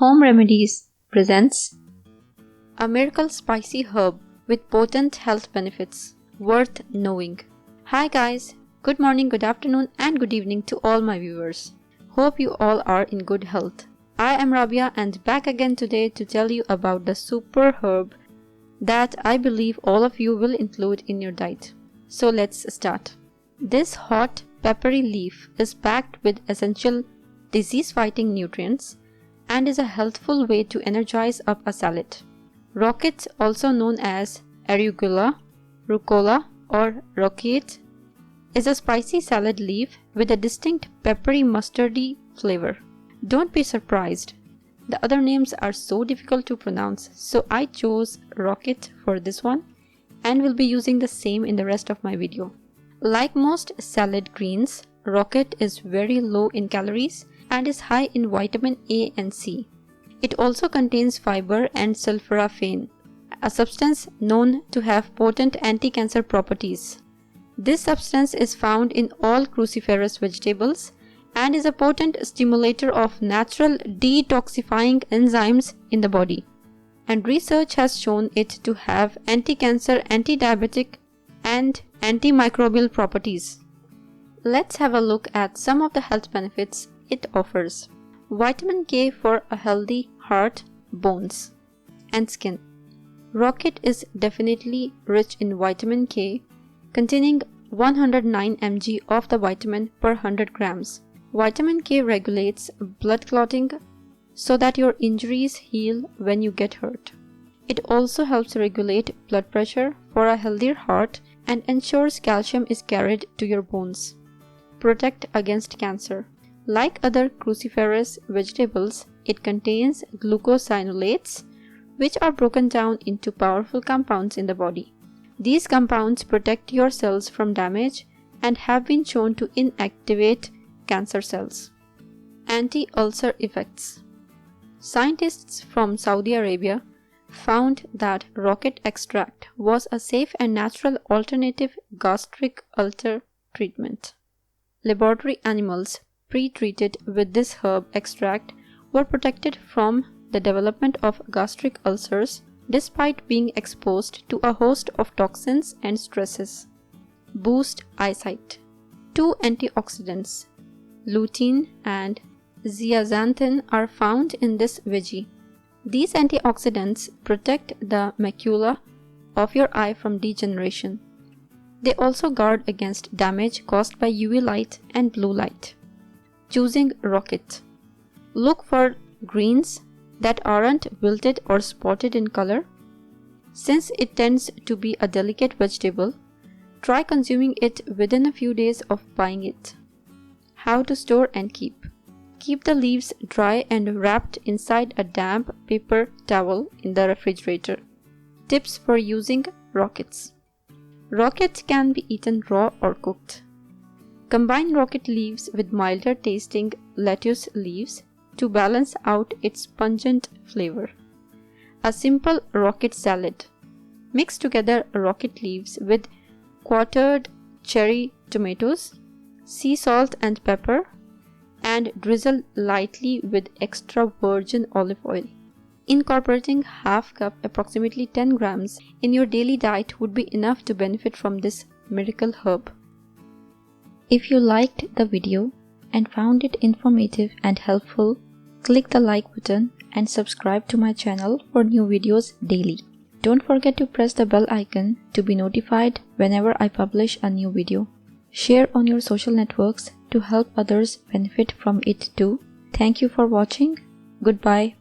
Home Remedies presents a miracle spicy herb with potent health benefits worth knowing. Hi guys, good morning, good afternoon and good evening to all my viewers. Hope you all are in good health. I am Rabia and back again today to tell you about the super herb that I believe all of you will include in your diet. So let's start. This hot peppery leaf is packed with essential disease-fighting nutrients and is a healthful way to energize up a salad. Roquette, also known as arugula, rucola or roquette, is a spicy salad leaf with a distinct peppery-mustardy flavor. Don't be surprised. The other names are so difficult to pronounce, so I chose roquette for this one and will be using the same in the rest of my video. Like most salad greens, roquette is very low in calories and is high in vitamin A and C. It also contains fiber and sulforaphane, a substance known to have potent anti-cancer properties. This substance is found in all cruciferous vegetables and is a potent stimulator of natural detoxifying enzymes in the body. And research has shown it to have anti-cancer, anti-diabetic, and antimicrobial properties. Let's have a look at some of the health benefits it offers. Vitamin K for a healthy heart, bones, and skin. Roquette is definitely rich in vitamin K, containing 109 mg of the vitamin per 100 grams. Vitamin K regulates blood clotting so that your injuries heal when you get hurt. It also helps regulate blood pressure for a healthier heart and ensures calcium is carried to your bones. Protect against cancer. Like other cruciferous vegetables, it contains glucosinolates, which are broken down into powerful compounds in the body. These compounds protect your cells from damage and have been shown to inactivate cancer cells. Anti-ulcer effects. Scientists from Saudi Arabia found that roquette extract was a safe and natural alternative gastric ulcer treatment. Laboratory animals pre-treated with this herb extract were protected from the development of gastric ulcers despite being exposed to a host of toxins and stresses. Boost eyesight. 2 antioxidants, lutein and zeaxanthin, are found in this veggie. These antioxidants protect the macula of your eye from degeneration. They also guard against damage caused by UV light and blue light. Choosing roquette. Look for greens that aren't wilted or spotted in color. Since it tends to be a delicate vegetable, try consuming it within a few days of buying it. How to store and keep. Keep the leaves dry and wrapped inside a damp paper towel in the refrigerator. Tips for using roquettes. Roquette can be eaten raw or cooked. Combine roquette leaves with milder tasting lettuce leaves to balance out its pungent flavor. A simple roquette salad. Mix together roquette leaves with quartered cherry tomatoes, sea salt and pepper, and drizzle lightly with extra virgin olive oil. Incorporating half cup, approximately 10 grams, in your daily diet would be enough to benefit from this miracle herb. If you liked the video and found it informative and helpful, click the like button and subscribe to my channel for new videos daily. Don't forget to press the bell icon to be notified whenever I publish a new video. Share on your social networks to help others benefit from it too. Thank you for watching. Goodbye.